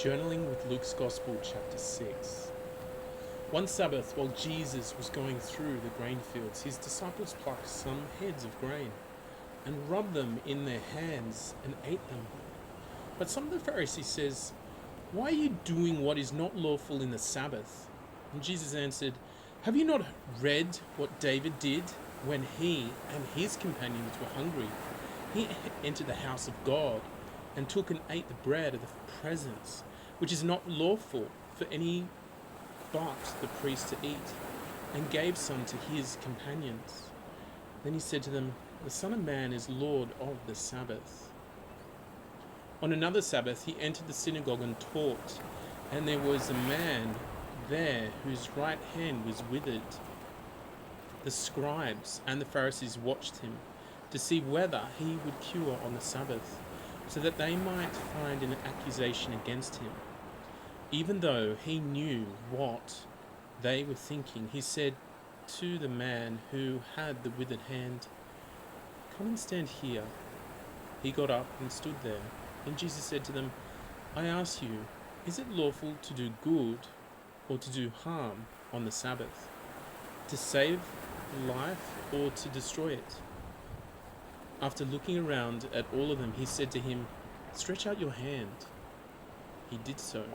Journaling with Luke's Gospel, chapter 6. One Sabbath, while Jesus was going through the grain fields, his disciples plucked some heads of grain and rubbed them in their hands and ate them. But some of the Pharisees says, "Why are you doing what is not lawful in the Sabbath?" And Jesus answered, "Have you not read what David did when he and his companions were hungry? He entered the house of God and took and ate the bread of the presence, which is not lawful for any but the priest to eat, and gave some to his companions." Then he said to them, "The Son of Man is Lord of the Sabbath." On another Sabbath he entered the synagogue and taught, and there was a man there whose right hand was withered. The scribes and the Pharisees watched him to see whether he would cure on the Sabbath, so that they might find an accusation against him. Even though he knew what they were thinking, he said to the man who had the withered hand, "Come and stand here." He got up and stood there. And Jesus said to them, "I ask you, is it lawful to do good or to do harm on the Sabbath? To save life or to destroy it?" After looking around at all of them, he said to him, "Stretch out your hand." He did so,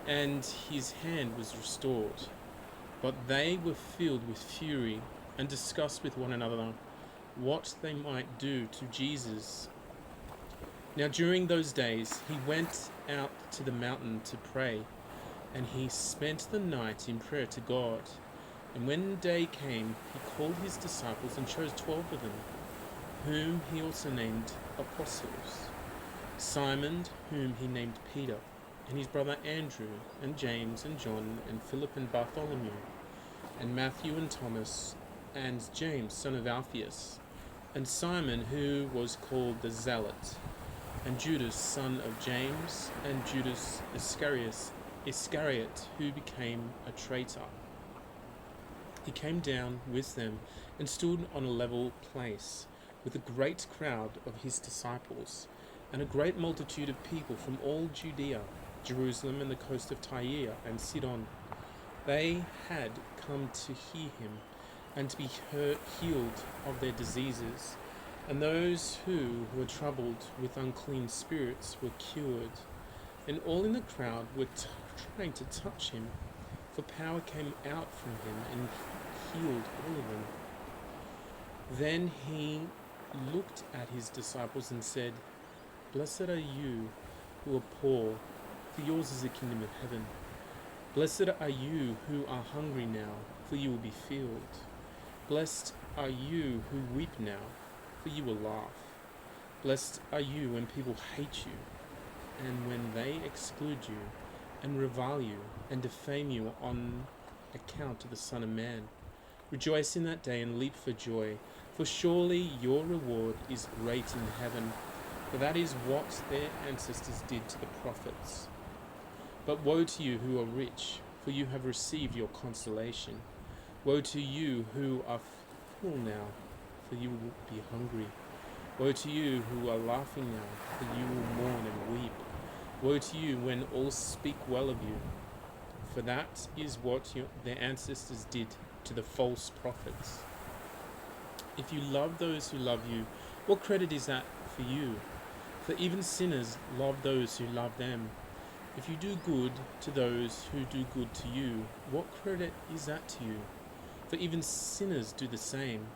and his hand was restored. But they were filled with fury and discussed with one another what they might do to Jesus. Now during those days he went out to the mountain to pray, and he spent the night in prayer to God. And when day came, he called his disciples and chose 12 of them, whom he also named apostles: Simon, whom he named Peter, and his brother Andrew, and James and John, and Philip and Bartholomew, and Matthew and Thomas, and James son of Alphaeus, and Simon who was called the Zealot, and Judas son of James, and Judas Iscariot, who became a traitor. He came down with them and stood on a level place, with a great crowd of his disciples, and a great multitude of people from all Judea, Jerusalem, and the coast of Tyre and Sidon. They had come to hear him and to be healed of their diseases, and those who were troubled with unclean spirits were cured. And all in the crowd were trying to touch him, for power came out from him and healed all of them. Then he looked at his disciples and said, "Blessed are you who are poor, for yours is the kingdom of heaven. Blessed are you who are hungry now, for you will be filled. Blessed are you who weep now, for you will laugh. Blessed are you when people hate you, and when they exclude you, and revile you, and defame you on account of the Son of Man. Rejoice in that day and leap for joy, for surely your reward is great in heaven, for that is what their ancestors did to the prophets. But woe to you who are rich, for you have received your consolation. Woe to you who are full now, for you will be hungry. Woe to you who are laughing now, for you will mourn and weep. Woe to you when all speak well of you, for that is what their ancestors did to the false prophets. If you love those who love you, what credit is that for you? For even sinners love those who love them. If you do good to those who do good to you, what credit is that to you? For even sinners do the same.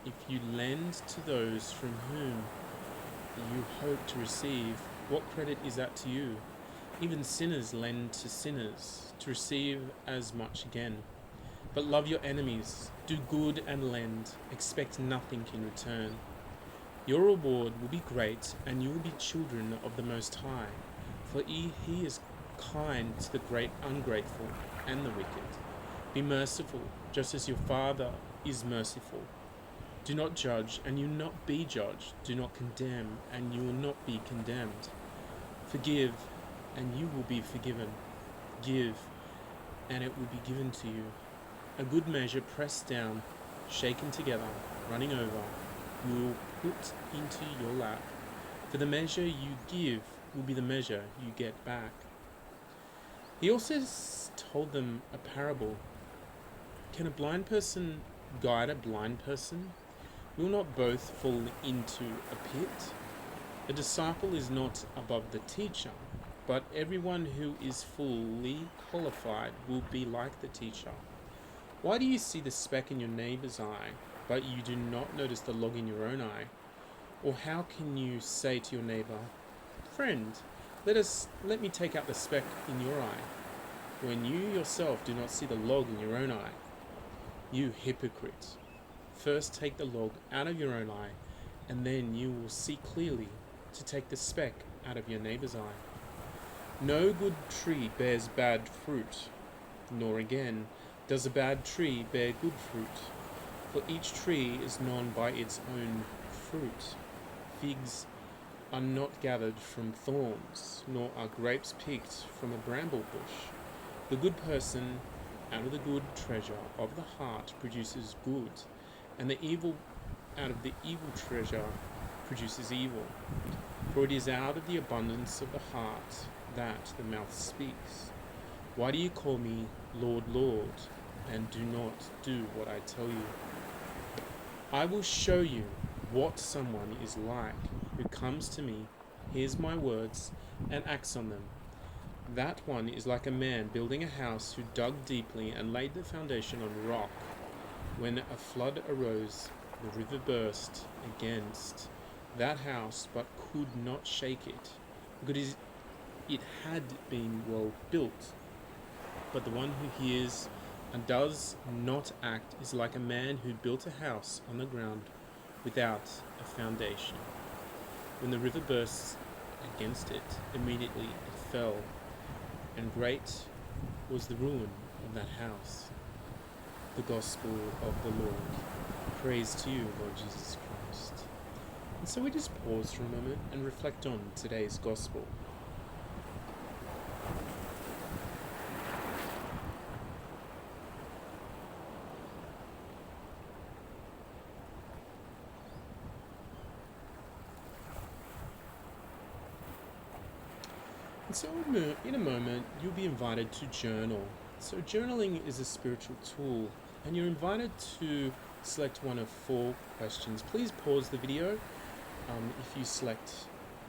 If you lend to those from whom you hope to receive, what credit is that to you? Even sinners lend to sinners to receive as much again. But love your enemies, do good and lend, expect nothing in return. Your reward will be great, and you will be children of the Most High, for he is kind to the great ungrateful and the wicked. Be merciful, just as your Father is merciful. Do not judge, and you will not be judged. Do not condemn, and you will not be condemned. Forgive, and you will be forgiven. Give, and it will be given to you. A good measure, pressed down, shaken together, running over, you will put into your lap. For the measure you give will be the measure you get back. He also told them a parable. Can a blind person guide a blind person? Will not both fall into a pit? A disciple is not above the teacher, but everyone who is fully qualified will be like the teacher. Why do you see the speck in your neighbor's eye, but you do not notice the log in your own eye? Or how can you say to your neighbor, "Friend, let me take out the speck in your eye," when you yourself do not see the log in your own eye? You hypocrite! First take the log out of your own eye, and then you will see clearly to take the speck out of your neighbor's eye. No good tree bears bad fruit, nor again does a bad tree bear good fruit. For each tree is known by its own fruit. Figs are not gathered from thorns, nor are grapes picked from a bramble bush. The good person out of the good treasure of the heart produces good, and the evil out of the evil treasure produces evil. For it is out of the abundance of the heart that the mouth speaks. Why do you call me Lord, Lord, and do not do what I tell you? I will show you what someone is like who comes to me, hears my words, and acts on them. That one is like a man building a house who dug deeply and laid the foundation on rock. When a flood arose, the river burst against that house, but could not shake it, because it had been well built. But the one who hears and does not act is like a man who built a house on the ground without a foundation. When the river burst against it, immediately it fell, and great was the ruin of that house. The Gospel of the Lord. Praise to you, Lord Jesus Christ. And so we just pause for a moment and reflect on today's Gospel. And so in a moment, you'll be invited to journal. So journaling is a spiritual tool, and you're invited to select one of 4 questions. Please pause the video if you select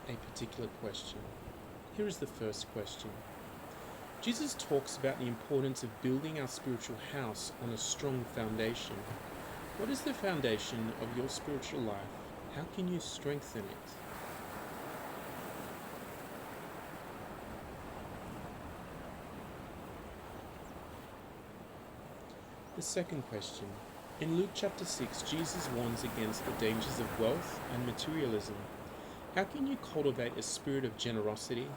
a particular question. Here is the first question. Jesus talks about the importance of building our spiritual house on a strong foundation. What is the foundation of your spiritual life? How can you strengthen it? The second question. In Luke chapter 6, Jesus warns against the dangers of wealth and materialism. How can you cultivate a spirit of generosity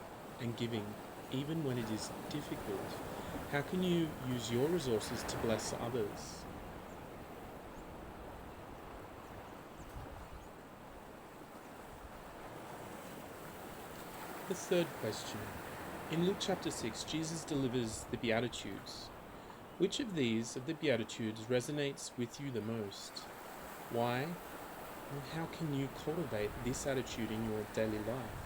and giving, even when it is difficult? How can you use your resources to bless others? The third question. In Luke chapter 6, Jesus delivers the Beatitudes. Which of these of the Beatitudes resonates with you the most? Why? And how can you cultivate this attitude in your daily life?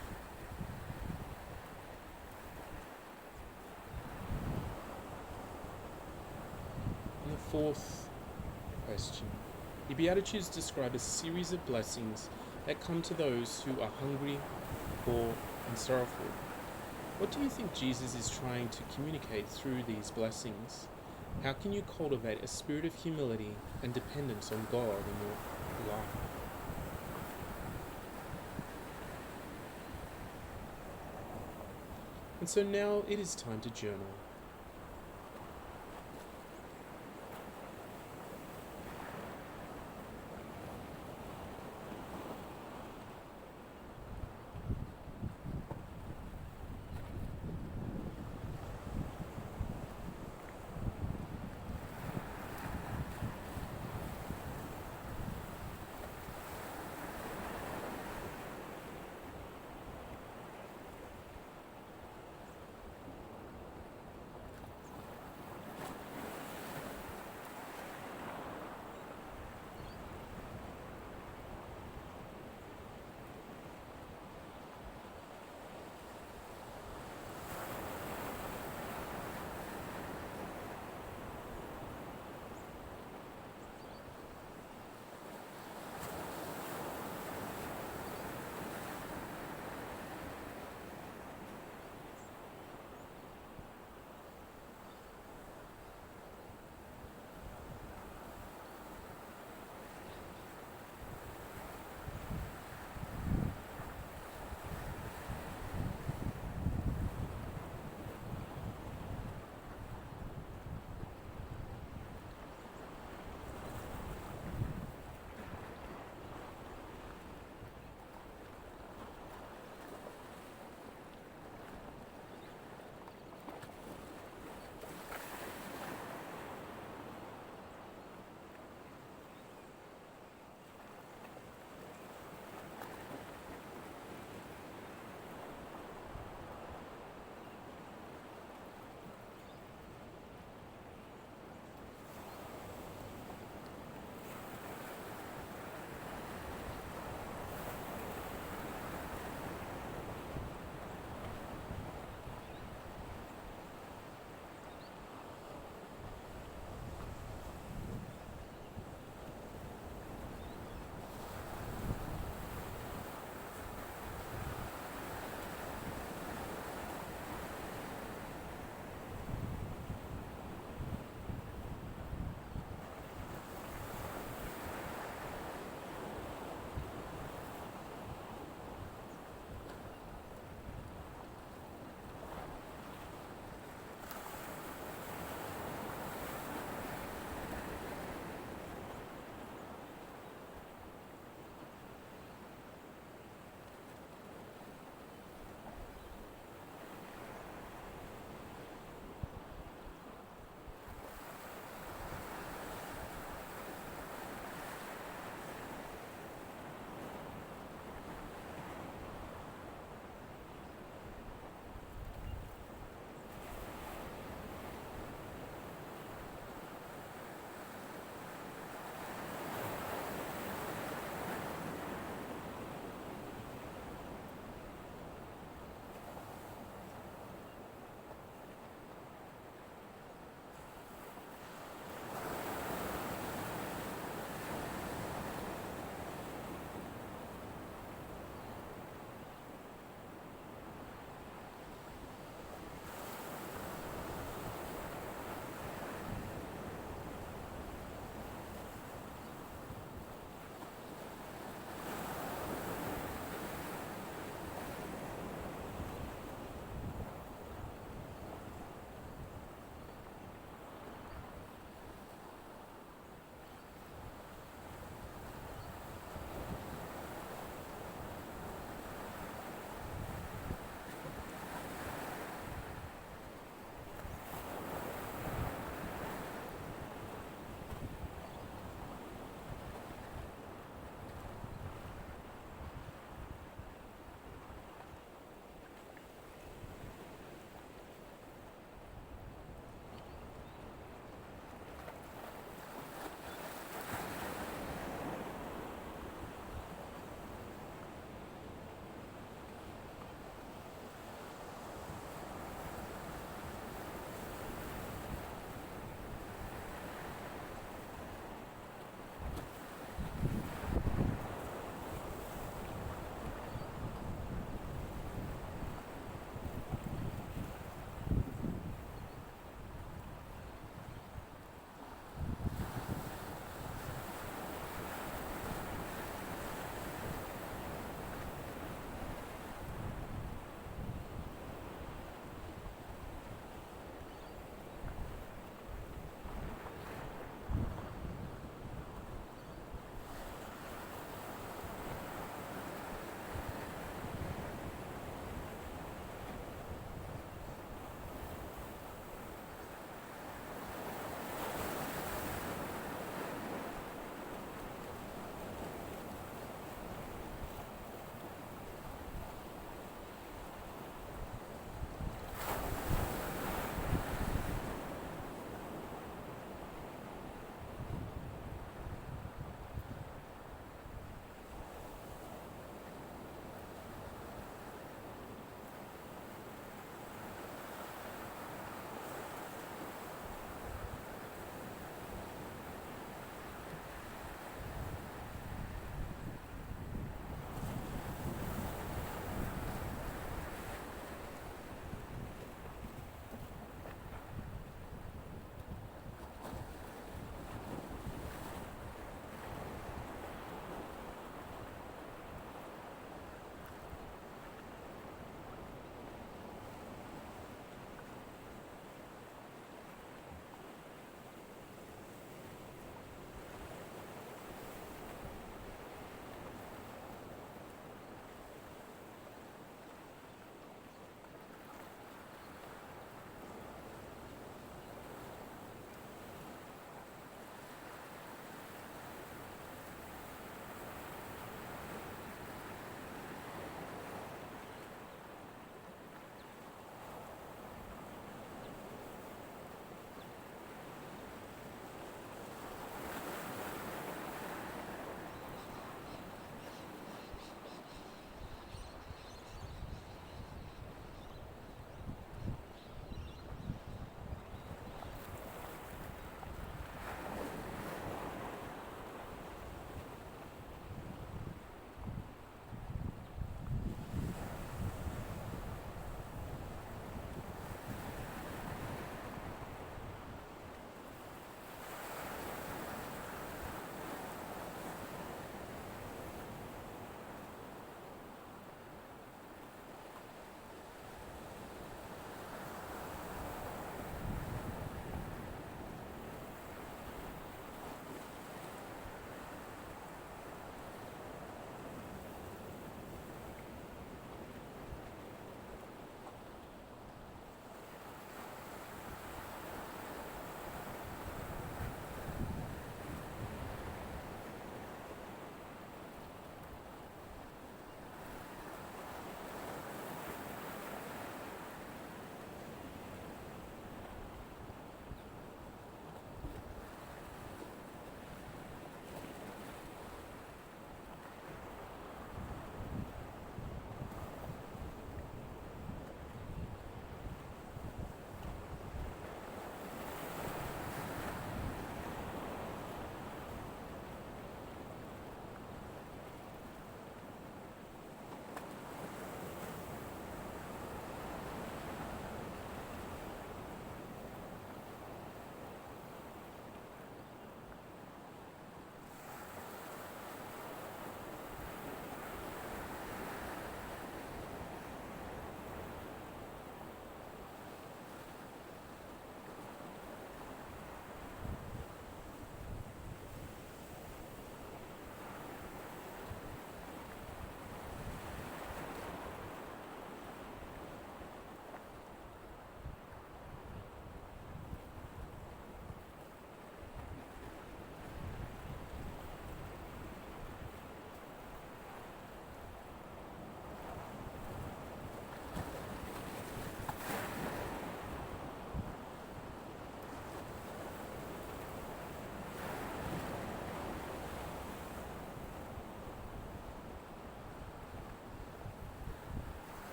And the fourth question. The Beatitudes describe a series of blessings that come to those who are hungry, poor, and sorrowful. What do you think Jesus is trying to communicate through these blessings? How can you cultivate a spirit of humility and dependence on God in your life? And so now it is time to journal.